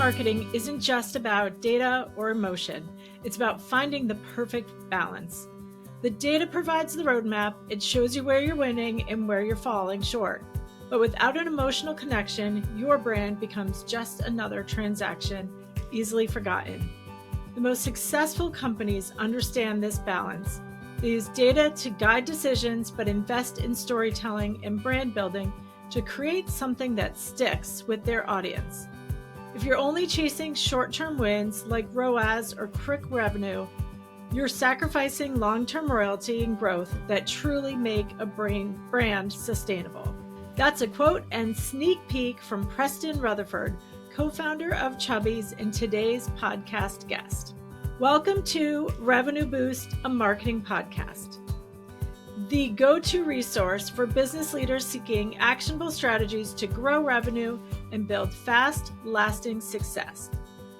marketing isn't just about data or emotion. It's about finding the perfect balance. The data provides the roadmap. It shows you where you're winning and where you're falling short. But without an emotional connection, your brand becomes just another transaction, easily forgotten. The most successful companies understand this balance. They use data to guide decisions, but invest in storytelling and brand building to create something that sticks with their audience. If you're only chasing short-term wins like ROAS or quick revenue, you're sacrificing long-term royalty and growth that truly make a brand sustainable. That's a quote and sneak peek from Preston Rutherford, co-founder of Chubbies and today's podcast guest. Welcome to Revenue Boost, a marketing podcast, the go-to resource for business leaders seeking actionable strategies to grow revenue and build fast, lasting success.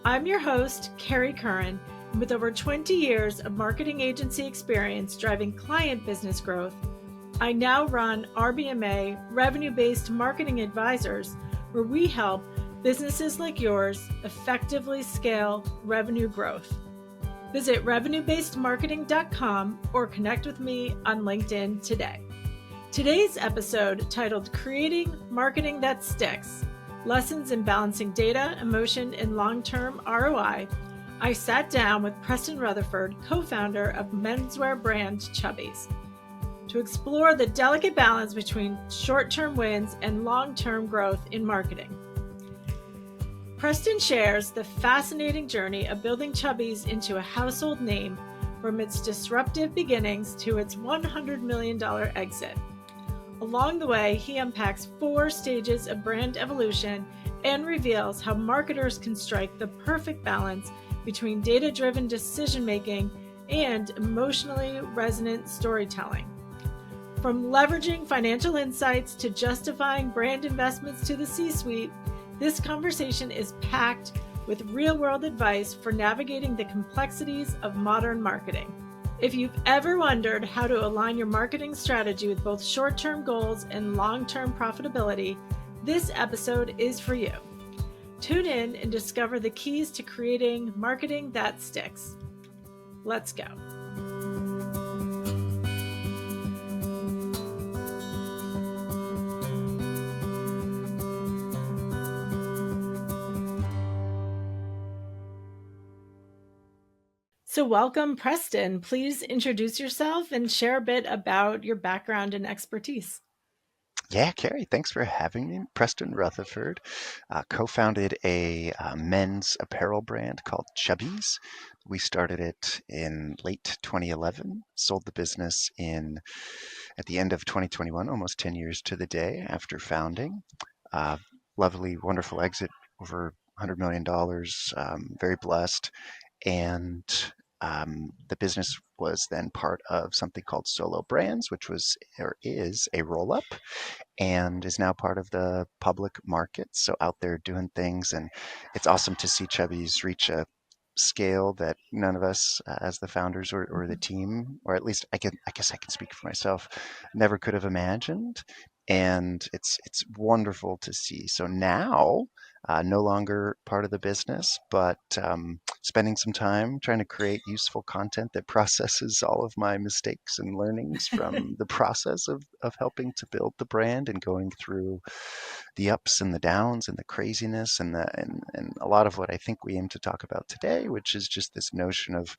I'm your host, Kerry Curran, and with over 20 years of marketing agency experience driving client business growth, I now run RBMA, Revenue-Based Marketing Advisors, where we help businesses like yours effectively scale revenue growth. Visit revenuebasedmarketing.com or connect with me on LinkedIn today. Today's episode, titled Creating Marketing That Sticks, Lessons in Balancing Data, Emotion, and Long-Term ROI, I sat down with Preston Rutherford, co-founder of menswear brand Chubbies, to explore the delicate balance between short-term wins and long-term growth in marketing. Preston shares the fascinating journey of building Chubbies into a household name from its disruptive beginnings to its $100 million exit. Along the way, he unpacks 4 stages of brand evolution and reveals how marketers can strike the perfect balance between data-driven decision-making and emotionally resonant storytelling. From leveraging financial insights to justifying brand investments to the C-suite, this conversation is packed with real-world advice for navigating the complexities of modern marketing. If you've ever wondered how to align your marketing strategy with both short-term goals and long-term profitability, this episode is for you. Tune in and discover the keys to creating marketing that sticks. Let's go. So welcome, Preston. Please introduce yourself and share a bit about your background and expertise. Yeah, Kerry, thanks for having me. Preston Rutherford co-founded a men's apparel brand called Chubbies. We started it in late 2011, sold the business at the end of 2021, almost 10 years to the day after founding. Lovely, wonderful exit, over $100 million, very blessed. And the business was then part of something called Solo Brands, which was or is a roll-up, and is now part of the public market. So out there doing things, and it's awesome to see Chubbies reach a scale that none of us, as the founders or the team, or at least I guess I can speak for myself, never could have imagined. And it's wonderful to see. So now, no longer part of the business, but spending some time trying to create useful content that processes all of my mistakes and learnings from the process of helping to build the brand and going through the ups and the downs and the craziness and a lot of what I think we aim to talk about today, which is just this notion of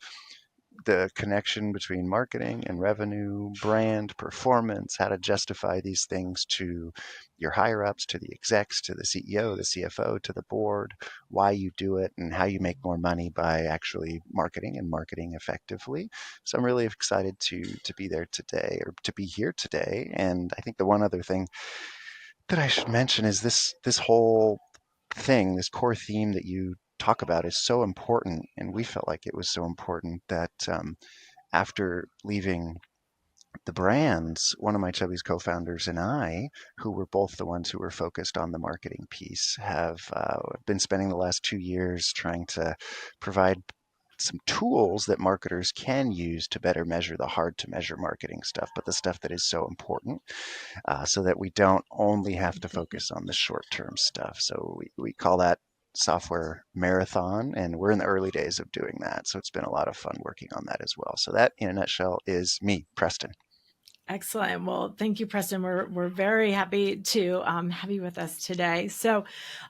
the connection between marketing and revenue, brand, performance, how to justify these things to your higher ups, to the execs, to the CEO, the CFO, to the board, why you do it, and how you make more money by actually marketing and marketing effectively. So I'm really excited to be there today, or to be here today. And I think the one other thing that I should mention is this whole thing, this core theme that you talk about is so important, and we felt like it was so important that after leaving the brands, one of my Chubbies co-founders and I, who were both the ones who were focused on the marketing piece, have been spending the last 2 years trying to provide some tools that marketers can use to better measure the hard to measure marketing stuff, but the stuff that is so important, so that we don't only have to focus on the short term stuff. So we call that software marathon, and we're in the early days of doing that. So it's been a lot of fun working on that as well. So that, in a nutshell, is me, Preston. Excellent. Well, thank you, Preston. We're very happy to have you with us today. So,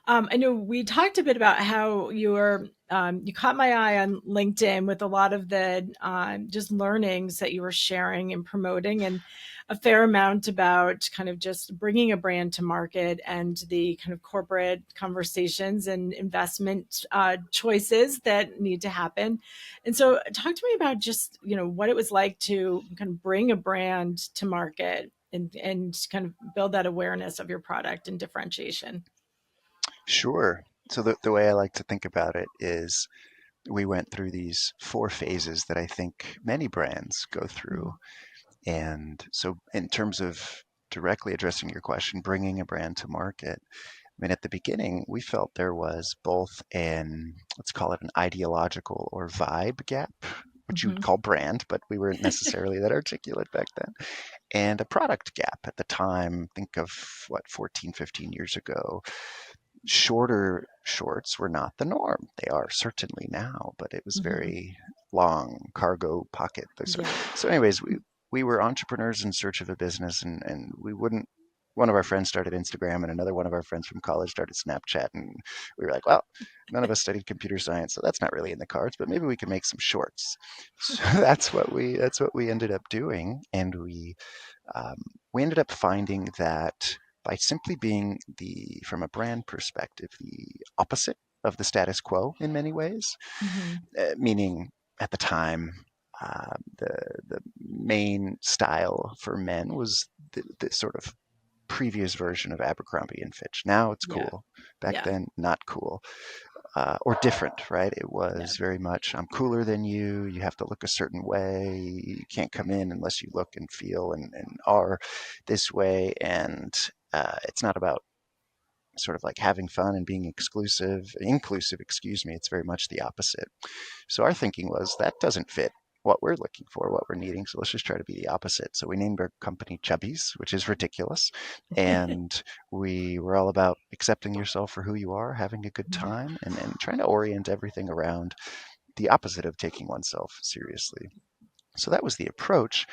I know we talked a bit about how you caught my eye on LinkedIn with a lot of the just learnings that you were sharing and promoting, and a fair amount about kind of just bringing a brand to market and the kind of corporate conversations and investment choices that need to happen. And so talk to me about just, what it was like to kind of bring a brand to market and kind of build that awareness of your product and differentiation. Sure. So the way I like to think about it is we went through these four phases that I think many brands go through. Mhm. And so, in terms of directly addressing your question, bringing a brand to market, I mean, at the beginning, we felt there was both let's call it an ideological or vibe gap, which you would Mhm. call brand, but we weren't necessarily that articulate back then, and a product gap at the time. Think of what, 14, 15 years ago. Shorter shorts were not the norm. They are certainly now, but it was Mhm. very long cargo pocket. Yeah. So anyways, we were entrepreneurs in search of a business, and we wouldn't. One of our friends started Instagram, and another one of our friends from college started Snapchat, and we were like, well, none of us studied computer science, so that's not really in the cards. But maybe we can make some shorts. So that's what we ended up doing, and um, we ended up finding that by simply being from a brand perspective, the opposite of the status quo in many ways, Mhm. meaning at the time, the main style for men was the sort of previous version of Abercrombie and Fitch. Now it's Yeah. cool. Back Yeah. then, not cool, or different, right? It Yeah. was very much, I'm cooler than you. You have to look a certain way. You can't come in unless you look and feel and are this way. And it's not about sort of like having fun and being inclusive, excuse me. It's very much the opposite. So our thinking was that doesn't fit what we're looking for, what we're needing. So let's just try to be the opposite. So we named our company Chubbies, which is ridiculous. And we were all about accepting yourself for who you are, having a good Yeah. time, and trying to orient everything around the opposite of taking oneself seriously. So that was the approach.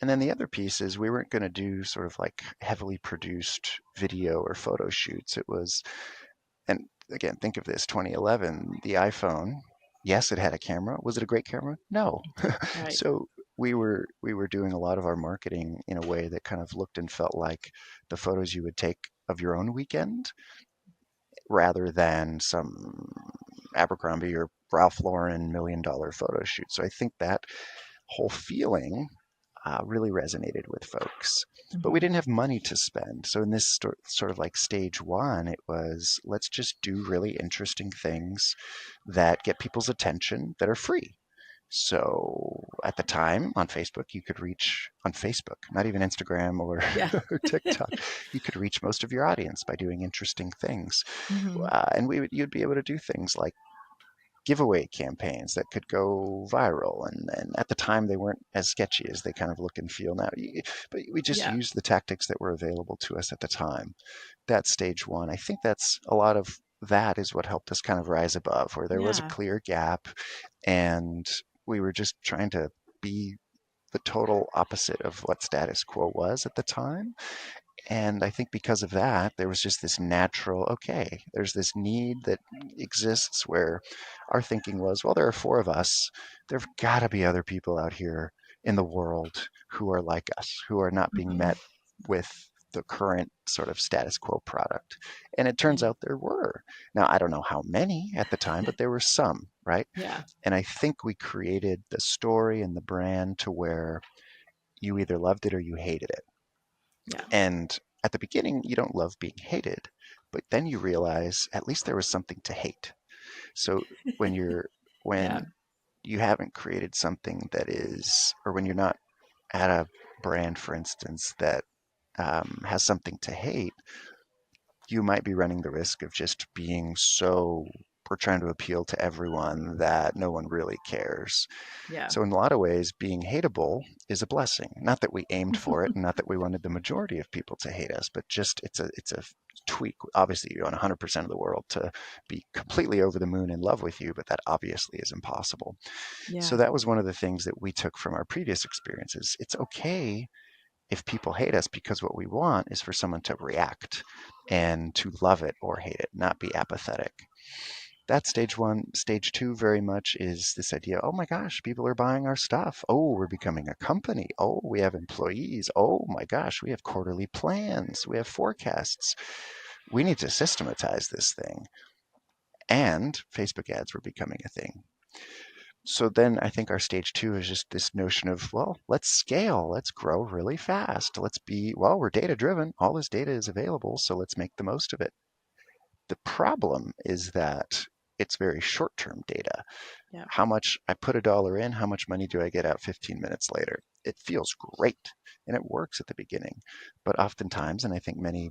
And then the other piece is we weren't going to do sort of like heavily produced video or photo shoots. It was, and again, think of this, 2011, the iPhone, yes, it had a camera. Was it a great camera? No. Right. So we were doing a lot of our marketing in a way that kind of looked and felt like the photos you would take of your own weekend rather than some Abercrombie or Ralph Lauren $1 million photo shoot. So I think that whole feeling really resonated with folks. But we Mhm. didn't have money to spend. So in this sort of like stage one, it was let's just do really interesting things that get people's attention that are free. So at the time on Facebook, you could reach on Facebook, not even Instagram or, Yeah. or TikTok. You could reach most of your audience by doing interesting things. Mhm. And you'd be able to do things like giveaway campaigns that could go viral. And at the time, they weren't as sketchy as they kind of look and feel now. But we just Yeah. used the tactics that were available to us at the time. That's stage one. I think that's a lot of that is what helped us kind of rise above, where there was a Yeah. clear gap and we were just trying to be the total opposite of what status quo was at the time. And I think because of that, there was just this natural, okay, there's this need that exists where our thinking was, well, there are four of us. There've got to be other people out here in the world who are like us, who are not being Mhm. met with the current sort of status quo product. And it turns Yeah. out there were. Now, I don't know how many at the time, but there were some, right? Yeah. And I think we created the story and the brand to where you either loved it or you hated it. Yeah. And at the beginning, you don't love being hated, but then you realize at least there was something to hate. So when you're Yeah. when you haven't created something that is, or when you're not at a brand, for instance, that has something to hate, you might be running the risk of just being so we're trying to appeal to everyone, that no one really cares. Yeah. So in a lot of ways, being hateable is a blessing. Not that we aimed for it, and not that we wanted the majority of people to hate us, but just it's a tweak. Obviously, you want 100% of the world to be completely over the moon in love with you, but that obviously is impossible. So Yeah. that was one of the things that we took from our previous experiences. It's okay if people hate us, because what we want is for someone to react and to love it or hate it, not be apathetic. That's stage one. Stage two very much is this idea, oh my gosh, people are buying our stuff. Oh, we're becoming a company. Oh, we have employees. Oh my gosh, we have quarterly plans. We have forecasts. We need to systematize this thing. And Facebook ads were becoming a thing. So then I think our stage two is just this notion of, well, let's scale, let's grow really fast. We're data driven. All this data is available, so let's make the most of it. The problem is that it's very short term data. Yeah. How much I put a dollar in, how much money do I get out 15 minutes later? It feels great and it works at the beginning. But oftentimes, and I think many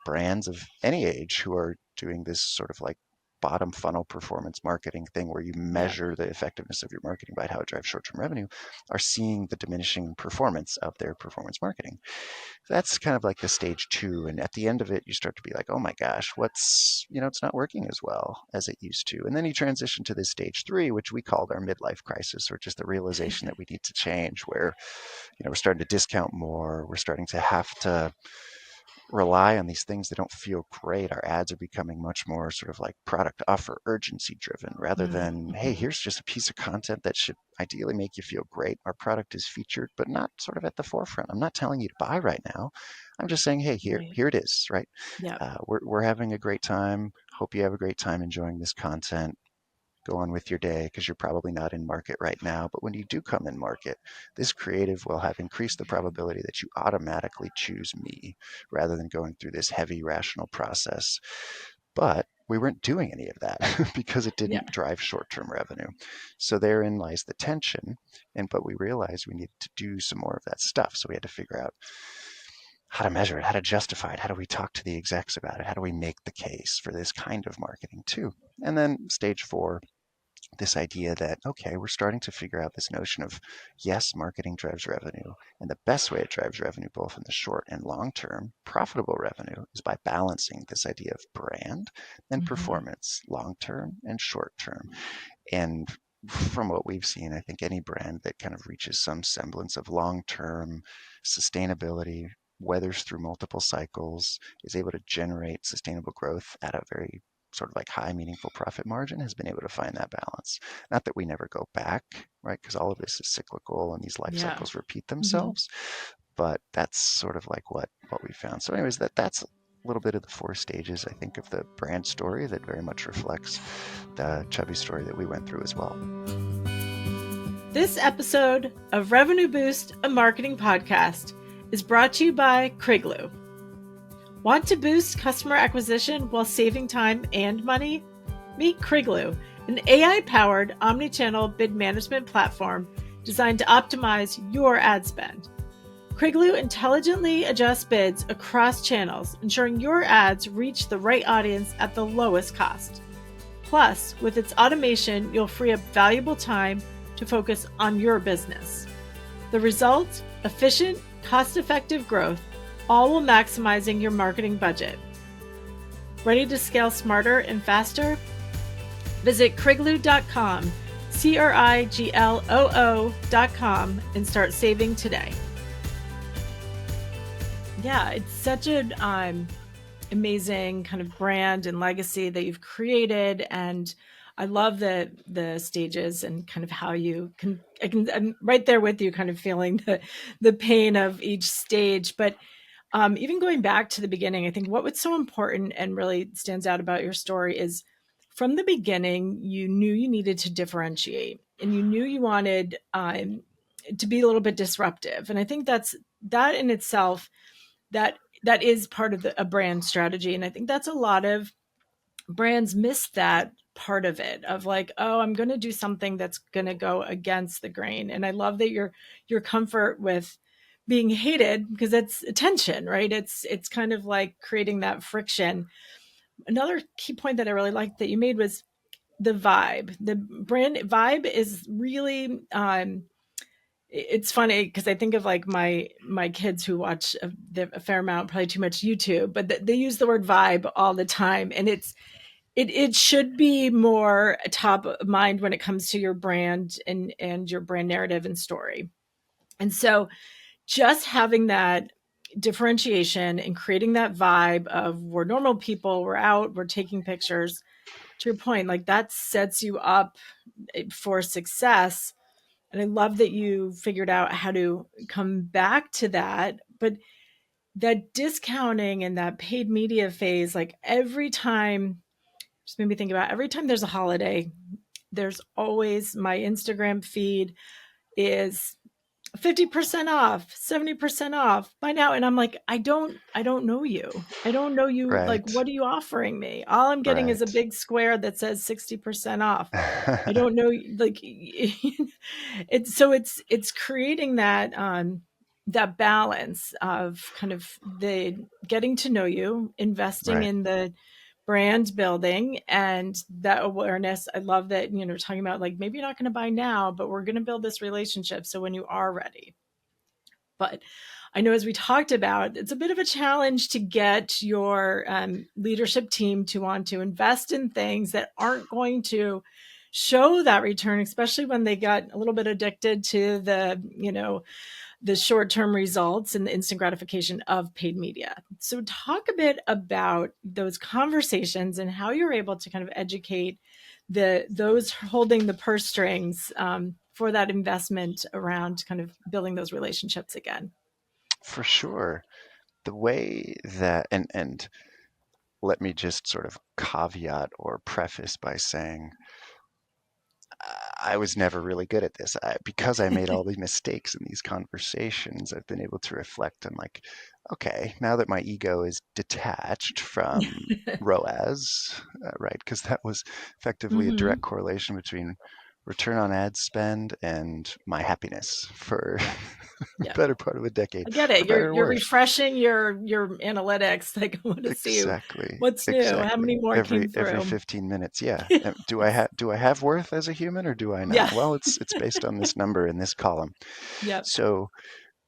brands of any age who are doing this sort of like bottom funnel performance marketing thing where you Yeah. measure the effectiveness of your marketing by how it drives short-term revenue, are seeing the diminishing performance of their performance marketing. That's kind of like the stage two. And at the end of it, you start to be like, oh my gosh, it's not working as well as it used to. And then you transition to this stage three, which we called our midlife crisis, or just the realization that we need to change, where, we're starting to discount more. We're starting to have to rely on these things that don't feel great. Our ads are becoming much more sort of like product offer urgency driven, rather than, hey, Mm-hmm. here's just a piece of content that should ideally make you feel great. Our product is featured, but not sort of at the forefront. I'm not telling you to buy right now. I'm just saying, hey, here, Right. here it is, right? Yeah. We're having a great time. Hope you have a great time enjoying this content. Go on with your day, because you're probably not in market right now. But when you do come in market, this creative will have increased the probability that you automatically choose me, rather than going through this heavy rational process. But we weren't doing any of that because it Yeah. didn't drive short-term revenue. So therein lies the tension. But we realized we needed to do some more of that stuff. So we had to figure out how to measure it, how to justify it, how do we talk to the execs about it, how do we make the case for this kind of marketing too. And then stage four, this idea that, okay, we're starting to figure out this notion of, yes, marketing drives revenue. And the best way it drives revenue, both in the short and long term, profitable revenue, is by balancing this idea of brand and Mm-hmm. performance, long term and short term. And from what we've seen, I think any brand that kind of reaches some semblance of long term sustainability, weathers through multiple cycles, is able to generate sustainable growth at a very sort of like high meaningful profit margin, has been able to find that balance. Not that we never go back, right? Because all of this is cyclical and these life Yeah. cycles repeat Mm-hmm. themselves. But that's sort of like what we found. So, anyways, that's a little bit of the four stages, I think, of the brand story that very much reflects the Chubby story that we went through as well. This episode of Revenue Boost, a marketing podcast, is brought to you by Kriglu. Want to boost customer acquisition while saving time and money? Meet Kriglu, an AI-powered omnichannel bid management platform designed to optimize your ad spend. Kriglu intelligently adjusts bids across channels, ensuring your ads reach the right audience at the lowest cost. Plus, with its automation, you'll free up valuable time to focus on your business. The result? Efficient, cost-effective growth, all while maximizing your marketing budget. Ready to scale smarter and faster? Visit Kriglu.com, Krigloo.com, and start saving today. Yeah, it's such an amazing kind of brand and legacy that you've created, and I love the stages and kind of how you can. I'm right there with you, kind of feeling the pain of each stage. But even going back to the beginning, I think what was so important and really stands out about your story is, from the beginning, you knew you needed to differentiate, and you knew you wanted to be a little bit disruptive. And I think that in itself, that is part of a brand strategy. And I think that's a lot of brands miss that part of it, of like, oh, I'm going to do something that's going to go against the grain. And I love that your comfort with being hated, because it's attention, right? It's kind of like creating that friction. Another key point that I really liked that you made was the vibe. The brand vibe is really it's funny because I think of like my kids who watch a fair amount, probably too much YouTube, but they use the word vibe all the time, and it should be more top of mind when it comes to your brand and your brand narrative and story. And so just having that differentiation and creating that vibe of we're normal people, we're out, we're taking pictures. To your point, like that sets you up for success. And I love that you figured out how to come back to that. But that discounting and that paid media phase, like every time, just made me think about every time there's a holiday, there's always my Instagram feed is 50% off, 70% off by now. And I'm like, I don't know you. I don't know you. Like, Right. what are you offering me? All I'm getting is a Right. big square that says 60% off. I don't know, like, it's creating that balance of kind of the getting to know you, investing Right. in the brand building and that awareness. I love that, talking about like maybe you're not going to buy now, but we're going to build this relationship so when you are ready. But I know, as we talked about, it's a bit of a challenge to get your leadership team to want to invest in things that aren't going to show that return, especially when they got a little bit addicted to the short-term results and the instant gratification of paid media. So talk a bit about those conversations and how you're able to kind of educate those holding the purse strings for that investment around kind of building those relationships again. For sure. The way that, and let me just sort of caveat or preface by saying I was never really good at this. Because I made all these mistakes in these conversations, I've been able to reflect on like, okay, now that my ego is detached from ROAS, right? Because that was effectively a direct Hmm. correlation between return on ad spend and my happiness for the Yeah, better part of a decade, I get for it. You're better or you're worse. refreshing your analytics. Like, I want to see Exactly, what's new. How exactly. many more Every came every through? 15 minutes, yeah. Yes. Do I have worth as a human or do I Yeah. not? Well, it's based on this number in this column. Yep. So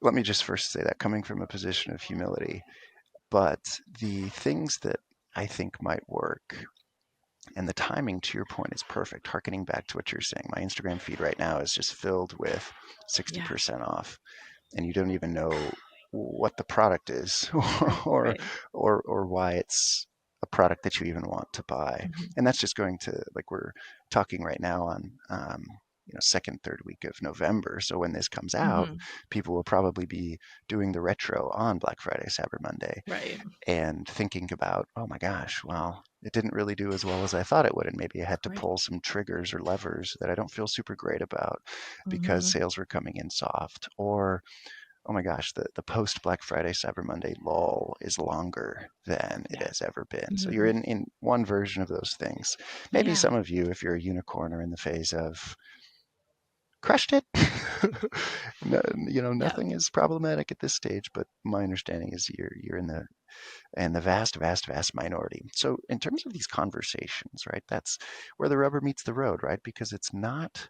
let me just first say that coming from a position of humility, but the things that I think might work and the timing to your point is perfect. Harkening back to what you're saying, my Instagram feed right now is just filled with Yeah. 60% off and you don't even know what the product is Right. or Right. or why it's a product that you even want to buy. Hmm. And that's just going to like we're talking right now on second, third week of November. So when this comes out, Hmm. people will probably be doing the retro on Black Friday, Cyber Monday, Right. and thinking about, oh my gosh, well, it didn't really do as well as I thought it would. And maybe I had to Right. pull some triggers or levers that I don't feel super great about because Hmm. sales were coming in soft. Or oh my gosh, the post Black Friday Cyber Monday lull is longer than it Yeah. has ever been. So you're Hmm. in one version of those things. Maybe Yeah. some of you, if you're a unicorn, are in the phase of crushed it. No, Yeah. nothing is problematic at this stage, but my understanding is you're in the vast minority. So in terms of these conversations, right, that's where the rubber meets the road, right? Because it's not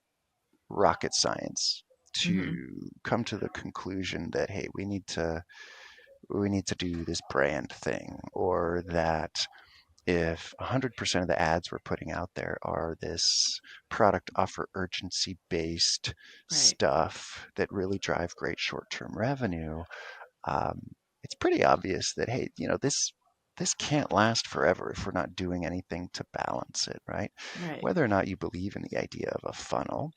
rocket science to Hmm. come to the conclusion that hey, we need to do this brand thing, or that if 100% of the ads we're putting out there are this product offer urgency based Right. stuff that really drive great short-term revenue, um, it's pretty obvious that hey, this can't last forever if we're not doing anything to balance it, right? Right. Whether or not you believe in the idea of a funnel,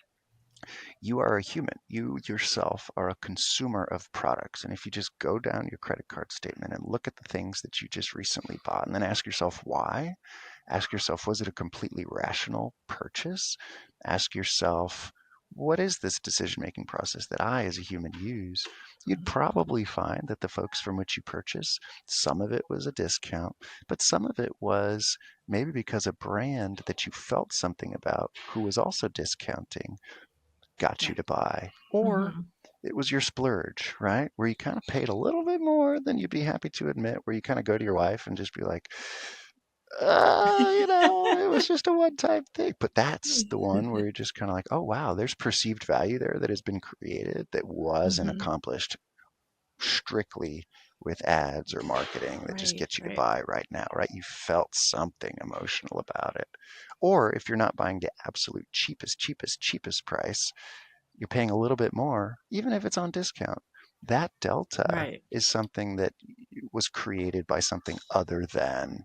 you are a human. You yourself are a consumer of products. And if you just go down your credit card statement and look at the things that you just recently bought and then ask yourself why, ask yourself, was it a completely rational purchase? Ask yourself, what is this decision making process that I, as a human, use? You'd probably find that the folks from which you purchase, some of it was a discount, but some of it was maybe because a brand that you felt something about who was also discounting got Yeah. you to buy. Or Hmm. it was your splurge, right? Where you kind of paid a little bit more than you'd be happy to admit, where you kind of go to your wife and just be like, it was just a one-time thing. But that's the one where you're just kind of like, oh, wow, there's perceived value there that has been created that wasn't Hmm. accomplished strictly with ads or marketing that just Right, gets you to right, buy right now, right? You felt something emotional about it. Or if you're not buying the absolute cheapest price, you're paying a little bit more, even if it's on discount. That delta right. is something that was created by something other than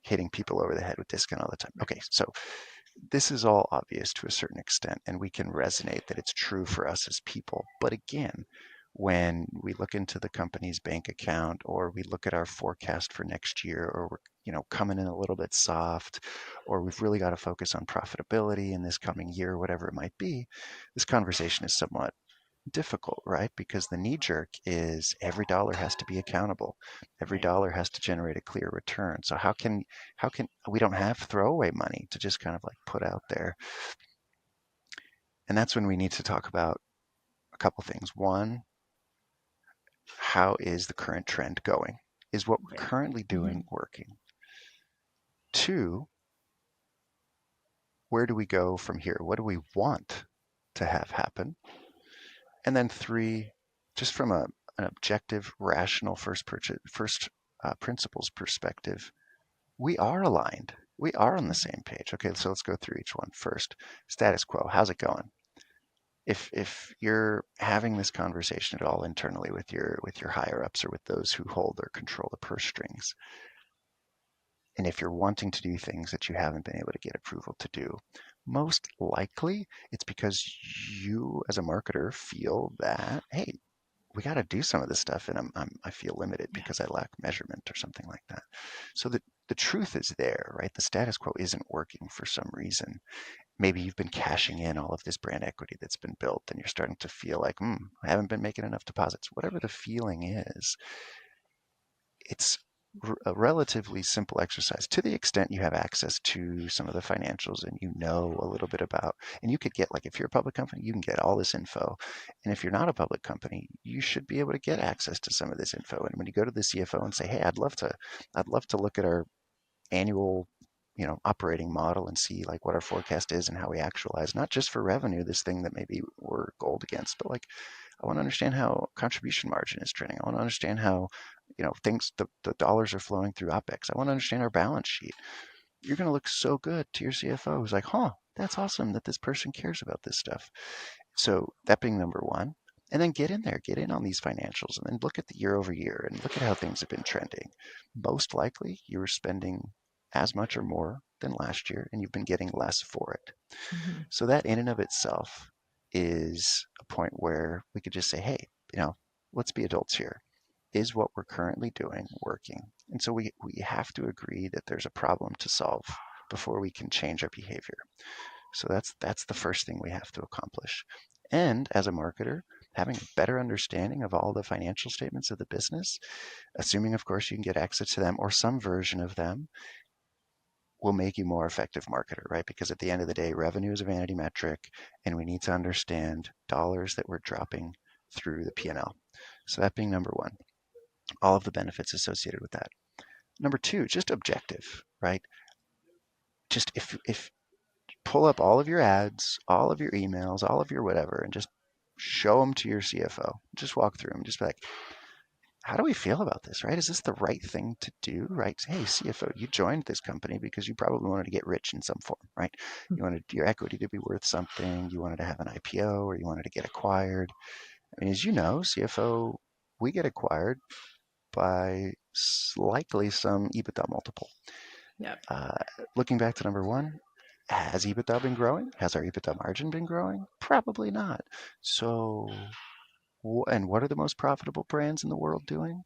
hitting people over the head with discount all the time. Okay, so this is all obvious to a certain extent, and we can resonate that it's true for us as people. But again, when we look into the company's bank account or we look at our forecast for next year, or we're coming in a little bit soft, or we've really got to focus on profitability in this coming year, whatever it might be, this conversation is somewhat difficult, right? Because the knee jerk is every dollar has to be accountable. Every Right. dollar has to generate a clear return. So how can we don't have throwaway money to just kind of like put out there. And that's when we need to talk about a couple things. One, how is the current trend going? Is what we're Right. currently Hmm. doing working? Two, where do we go from here? What do we want to have happen? And then three, just from an objective, rational first principles perspective, we are aligned. We are on the same page. Okay, so let's go through each one first. Status quo. How's it going? If you're having this conversation at all internally with your higher ups or with those who hold or control the purse strings, and if you're wanting to do things that you haven't been able to get approval to do, most likely it's because you as a marketer feel that, hey, we got to do some of this stuff, and I feel limited Yeah. because I lack measurement or something like that. So the truth is there, right? The status quo isn't working for some reason. Maybe you've been cashing in all of this brand equity that's been built, and you're starting to feel like, I haven't been making enough deposits. Whatever the feeling is, it's a relatively simple exercise to the extent you have access to some of the financials and you know a little bit about, and you could get, like, if you're a public company, you can get all this info. And if you're not a public company, you should be able to get access to some of this info. And when you go to the CFO and say, hey, I'd love to look at our annual operating model and see like what our forecast is and how we actualize, not just for revenue, this thing that maybe we're gold against, but like I want to understand how contribution margin is trending. I want to understand how, things, the dollars are flowing through OpEx. I want to understand our balance sheet. You're going to look so good to your CFO who's like, huh, that's awesome that this person cares about this stuff. So that being number one. And then get in there, get in on these financials, and then look at the year over year and look at how things have been trending. Most likely you were spending as much or more than last year, and you've been getting less for it. Hmm. So that in and of itself is a point where we could just say, hey, let's be adults here. Is what we're currently doing working? And so we have to agree that there's a problem to solve before we can change our behavior. So that's the first thing we have to accomplish. And as a marketer, having a better understanding of all the financial statements of the business, assuming of course you can get access to them or some version of them, will make you more effective marketer, right? Because at the end of the day, revenue is a vanity metric, and we need to understand dollars that we're dropping through the P&L. So that being number one, all of the benefits associated with that. Number two, just objective, right? Just if pull up all of your ads, all of your emails, all of your whatever, and just show them to your CFO. Just walk through them. Just be like, how do we feel about this, right? Is this the right thing to do, right? Hey, CFO, you joined this company because you probably wanted to get rich in some form, right? You wanted your equity to be worth something. You wanted to have an IPO, or you wanted to get acquired. I mean, as you know, CFO, we get acquired by likely some EBITDA multiple. Yep. Uh, Looking back to number one, has EBITDA been growing? Has our EBITDA margin been growing? Probably not. So, and what are the most profitable brands in the world doing?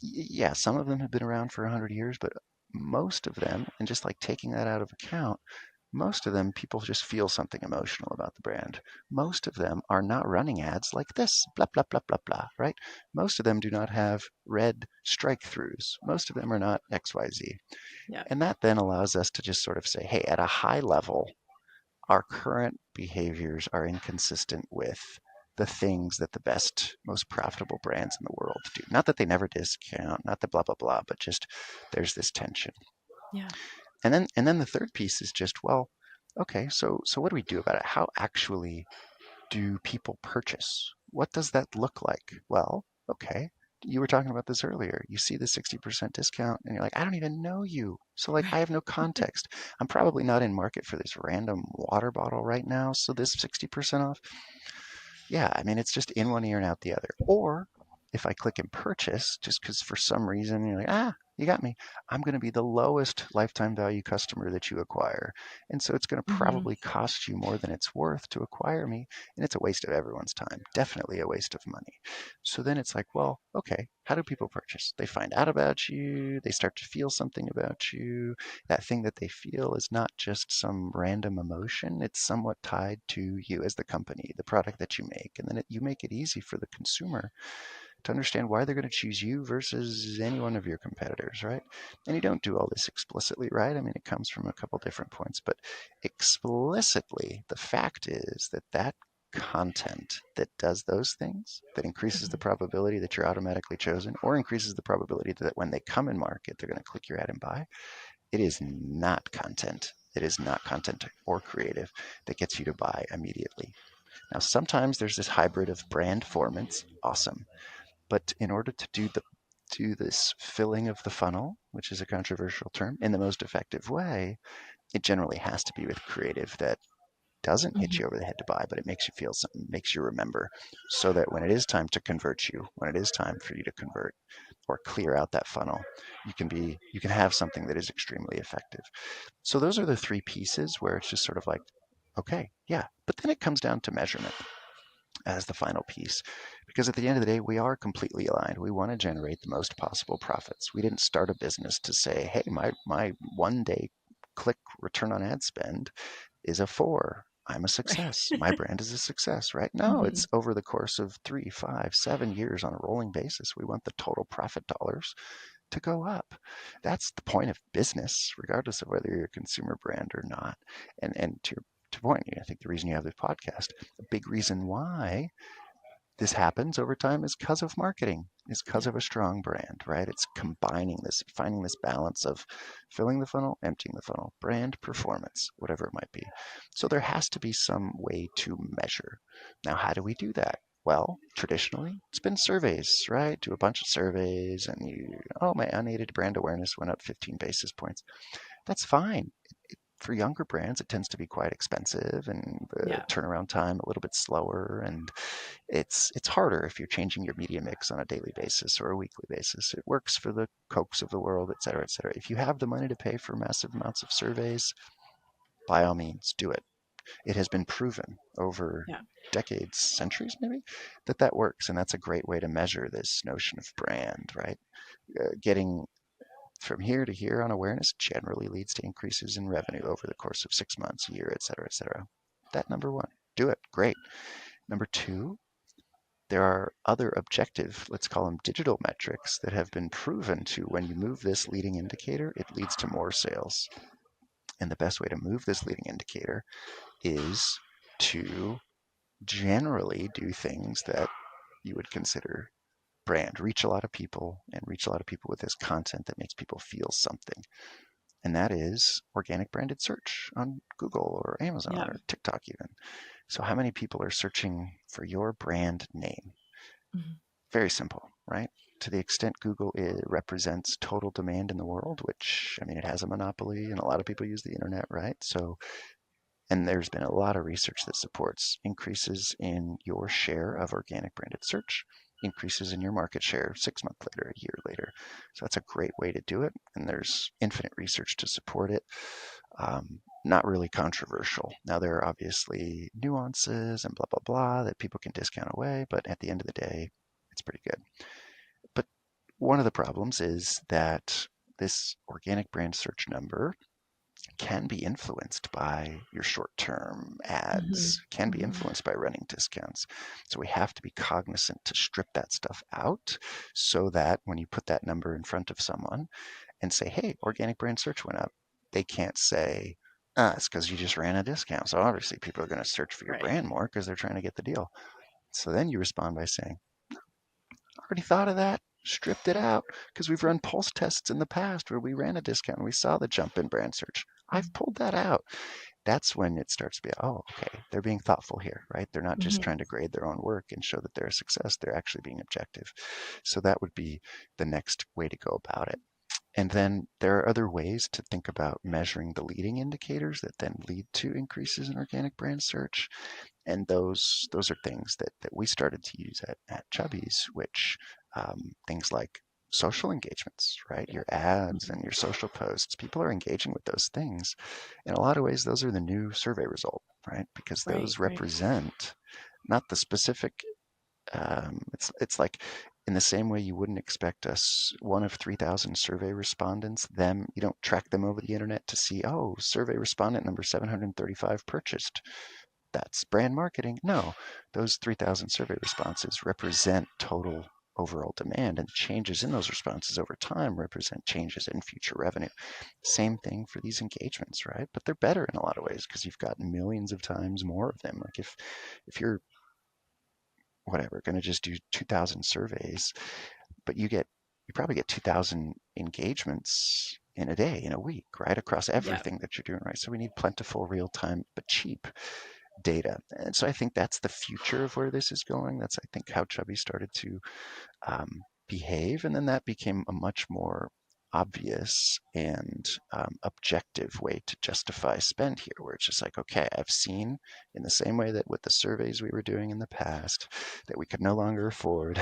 Yeah, some of them have been around for 100 years, but most of them, and just like taking that out of account, most of them, people just feel something emotional about the brand. Most of them are not running ads like this, blah, blah, blah, blah, blah, right? Most of them do not have red strike throughs. Most of them are not XYZ. Yep. And that then allows us to just sort of say, hey, at a high level, our current behaviors are inconsistent with the things that the best, most profitable brands in the world do. Not that they never discount, not that blah, blah, blah, but just there's this tension. Yeah. And then the third piece is just, well, okay, so what do we do about it? How actually do people purchase? What does that look like? Well, okay, you were talking about this earlier. You see the 60% discount and you're like, I don't even know you. So like I Right. have no context. I'm probably not in market for this random water bottle right now. So this 60% off, yeah, I mean, it's just in one ear and out the other. Or if I click and purchase, just because for some reason you're like, you got me, I'm going to be the lowest lifetime value customer that you acquire. And so it's going to Hmm. probably cost you more than it's worth to acquire me. And it's a waste of everyone's time, definitely a waste of money. So then it's like, well, okay, how do people purchase? They find out about you, they start to feel something about you. That thing that they feel is not just some random emotion, it's somewhat tied to you as the company, the product that you make. And then you make it easy for the consumer to understand why they're going to choose you versus any one of your competitors, right? And you don't do all this explicitly, right? I mean, it comes from a couple different points, but explicitly, the fact is that that content that does those things, that increases the Hmm. probability that you're automatically chosen or increases the probability that when they come in market, they're going to click your ad and buy, it is not content. It is not content or creative that gets you to buy immediately. Now, sometimes there's this hybrid of brand formants, awesome. But in order to do this filling of the funnel, which is a controversial term, in the most effective way, it generally has to be with creative that doesn't hit Hmm. you over the head to buy, but it makes you feel something, makes you remember, so that when it is time to convert you, when it is time for you to convert or clear out that funnel, you can have something that is extremely effective. So those are the three pieces where it's just sort of like, okay, yeah, but then it comes down to measurement as the final piece. Because at the end of the day, we are completely aligned. We want to generate the most possible profits. We didn't start a business to say, hey, my 1 day click return on ad spend is a 4. I'm a Right. success. My brand is a success, right? No, Hmm. it's over the course of 3, 5, 7 years on a rolling basis. We want the total profit dollars to go up. That's the point of business, regardless of whether you're a consumer brand or not. And to point, I think the reason you have this podcast, a big reason why this happens over time is because of marketing, is because Yeah. of a strong brand, right? It's combining this, finding this balance of filling the funnel, emptying the funnel, brand performance, whatever it might be. So there has to be some way to measure. Now, how do we do that? Well, traditionally, it's been surveys, right? Do a bunch of surveys and my unaided brand awareness went up 15 basis points. That's fine. For younger brands, it tends to be quite expensive and the Yeah. turnaround time a little bit slower, and it's harder if you're changing your media mix on a daily basis or a weekly basis. It works for the Cokes of the world, et cetera, et cetera. If you have the money to pay for massive amounts of surveys, by all means, do it. It has been proven over Yeah. decades, centuries maybe, that that works, and that's a great way to measure this notion of brand, right? Getting from here to here on awareness generally leads to increases in revenue over the course of 6 months, a year, et cetera, et cetera. That number one, do it. Great. Number two, there are other objective, let's call them digital metrics, that have been proven to when you move this leading indicator, it leads to more sales. And the best way to move this leading indicator is to generally do things that you would consider brand, reach a lot of people and reach a lot of people with this content that makes people feel something. And that is organic branded search on Google or Amazon Yeah. or TikTok even. So how many people are searching for your brand name? Hmm. Very simple, right? To the extent Google represents total demand in the world, which, I mean, it has a monopoly and a lot of people use the internet, right? So, and there's been a lot of research that supports increases in your share of organic branded search, increases in your market share 6 months later, a year later. So that's a great way to do it. And there's infinite research to support it. Not really controversial. Now, there are obviously nuances and blah, blah, blah that people can discount away, but at the end of the day, it's pretty good. But one of the problems is that this organic brand search number can be influenced by your short-term Hmm. ads, can be Hmm. influenced by running discounts. So we have to be cognizant to strip that stuff out so that when you put that number in front of someone and say, hey, organic brand search went up, they can't say, it's because you just ran a discount. So obviously people are going to search for your Right. brand more because they're trying to get the deal. So then you respond by saying, already thought of that. stripped it out because we've run pulse tests in the past where we ran a discount and we saw the jump in brand search. I've pulled that out. That's when it starts to be, oh, okay, they're being thoughtful here, right? They're not just Mm-hmm. trying to grade their own work and show that they're a success. They're actually being objective. So that would be the next way to go about it. And then there are other ways to think about measuring the leading indicators that then lead to increases in organic brand search. And those are things that we started to use at Chubbies, which things like social engagements, right? Your ads Mm-hmm. and your social posts, people are engaging with those things. In a lot of ways, those are the new survey result, right? Because Right, those right. represent not the specific. It's like in the same way you wouldn't expect us one of 3,000 survey respondents, them you don't track them over the internet to see, oh, survey respondent number 735 purchased. That's brand marketing. No, those 3,000 survey responses represent total overall demand, and changes in those responses over time represent changes in future revenue. Same thing for these engagements, right? But they're better in a lot of ways because you've got millions of times more of them. Like if you're whatever going to just do 2,000 surveys, but you probably get 2,000 engagements in a day, in a week, right? Across Yeah. everything that you're doing, right? So we need plentiful, real time, but cheap data. And so I think that's the future of where this is going. That's, I think, how Chubby started to behave. And then that became a much more obvious and objective way to justify spend here, where it's just like, okay, I've seen in the same way that with the surveys we were doing in the past that we could no longer afford,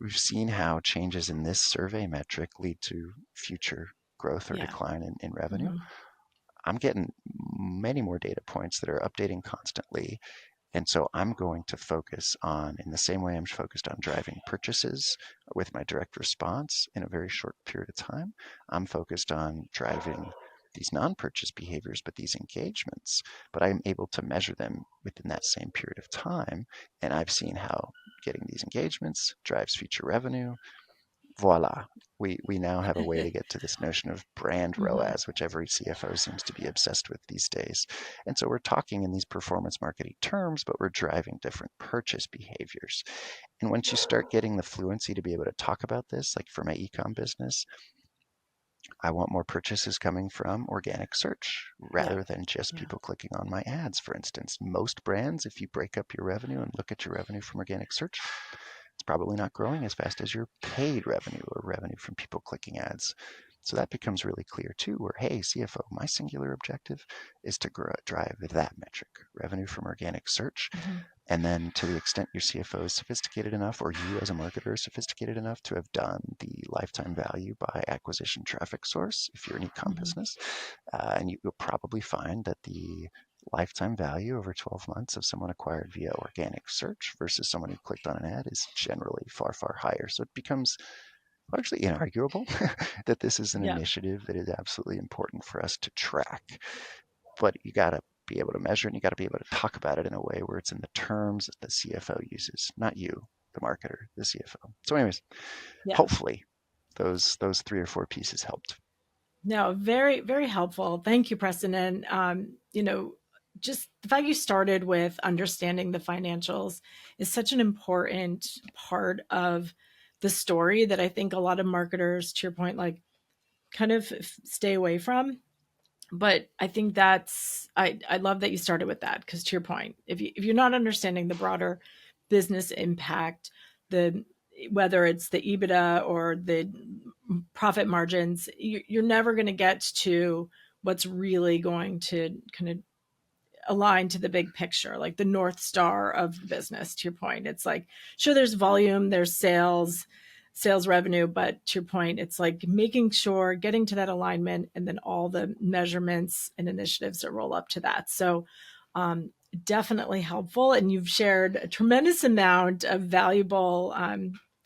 we've seen how changes in this survey metric lead to future growth or Yeah. decline in revenue. Hmm. I'm getting many more data points that are updating constantly. And so I'm going to focus on, in the same way I'm focused on driving purchases with my direct response in a very short period of time, I'm focused on driving these non-purchase behaviors, but these engagements, but I'm able to measure them within that same period of time. And I've seen how getting these engagements drives future revenue. Voila. We now have a way to get to this notion of brand Hmm. ROAS, which every CFO seems to be obsessed with these days. And so we're talking in these performance marketing terms, but we're driving different purchase behaviors. And once you start getting the fluency to be able to talk about this, like for my ecom business, I want more purchases coming from organic search Yeah. rather than just Yeah. people clicking on my ads, for instance. Most brands, if you break up your revenue and look at your revenue from organic search, it's probably not growing as fast as your paid revenue or revenue from people clicking ads. So that becomes really clear too, where, hey, CFO, my singular objective is to drive that metric, revenue from organic search. Hmm. And then to the extent your CFO is sophisticated enough, or you as a marketer are sophisticated enough to have done the lifetime value by acquisition traffic source, if you're an e-com Hmm. business, and you'll probably find that the lifetime value over 12 months of someone acquired via organic search versus someone who clicked on an ad is generally far, far higher. So it becomes largely inarguable that this is an Yeah. initiative that is absolutely important for us to track. But you got to be able to measure it and you got to be able to talk about it in a way where it's in the terms that the CFO uses, not you, the marketer, the CFO. So, anyways, Yeah. hopefully those three or four pieces helped. No, very, very helpful. Thank you, Preston. And, just the fact you started with understanding the financials is such an important part of the story that I think a lot of marketers, to your point, like kind of stay away from. But I think I love that you started with that because to your point, if you're not understanding the broader business impact, the whether it's the EBITDA or the profit margins, you're never going to get to what's really going to kind of align to the big picture, like the North Star of the business. To your point, it's like, sure, there's volume, there's sales revenue, but to your point, it's like making sure getting to that alignment and then all the measurements and initiatives that roll up to that. So, um, definitely helpful. And you've shared a tremendous amount of valuable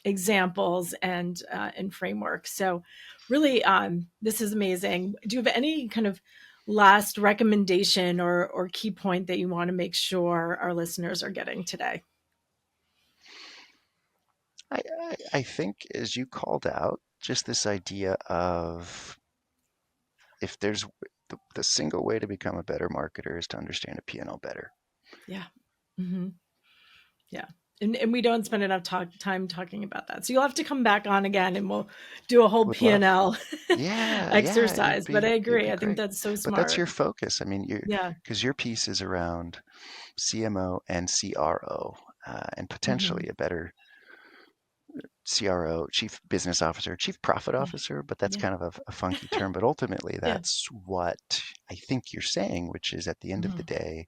examples and frameworks. So, really, this is amazing. Do you have any kind of last recommendation or key point that you want to make sure our listeners are getting today? I think, as you called out, just this idea of if there's the single way to become a better marketer is to understand a P&L better. Yeah. Hmm. Yeah. And we don't spend enough time talking about that. So you'll have to come back on again and we'll do a whole Would love. P&L Yeah, exercise. But I it'd agree. be I think great. that's so But that's smart. your focus. I mean, you Yeah. because your piece is around CMO and CRO, and Hmm. potentially a better CRO, Chief Business Officer, Chief Profit Yeah. Officer, but that's Yeah. kind of a funky term. But ultimately, Yeah. that's what I think you're saying, which is at the end of the Hmm. day,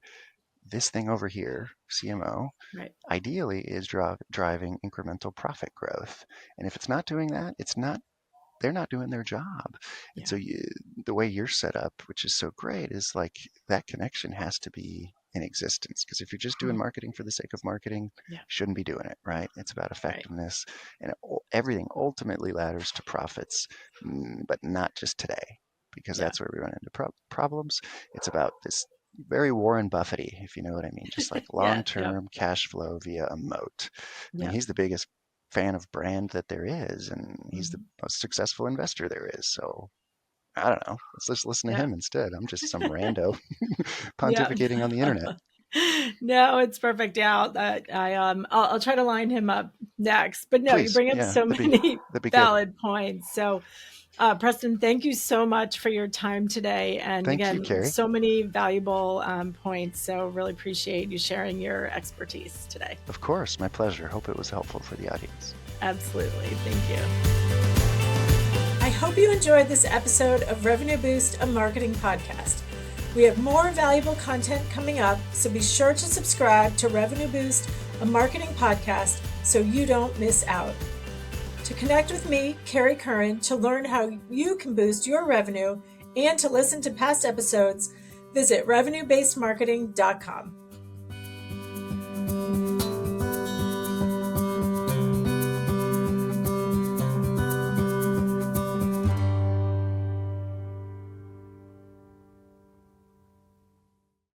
this thing over here, CMO, Right. ideally is driving incremental profit growth. And if it's not doing that, it's not they're not doing their job. And Yeah. so the way you're set up, which is so great, is like that connection has to be in existence. Because if you're just doing Hmm. marketing for the sake of marketing, you Yeah. shouldn't be doing it, right? It's about Right. effectiveness, and everything ultimately ladders to profits, but not just today, because Yeah. that's where we run into problems. It's about this very Warren Buffety, if you know what I mean, just like Yeah. Yeah. long-term cash flow via a moat. I mean, Yeah. he's the biggest fan of brand that there is, and he's the Hmm. most successful investor there is. So I don't know. Let's just listen to Yeah. him instead. I'm just some rando Yeah. pontificating on the internet. No, it's perfect. Yeah, I'll try to line him up next. But no, you Please, bring up yeah, so many that'd be good. valid points. So, Preston, thank you so much for your time today. And Thank you, again, Kerry. so many valuable points. So, really appreciate you sharing your expertise today. Of course, my pleasure. Hope it was helpful for the audience. Absolutely. Thank you. I hope you enjoyed this episode of Revenue Boost, a marketing podcast. We have more valuable content coming up, so be sure to subscribe to Revenue Boost, a marketing podcast, so you don't miss out. To connect with me, Kerry Curran, to learn how you can boost your revenue and to listen to past episodes, visit revenuebasedmarketing.com.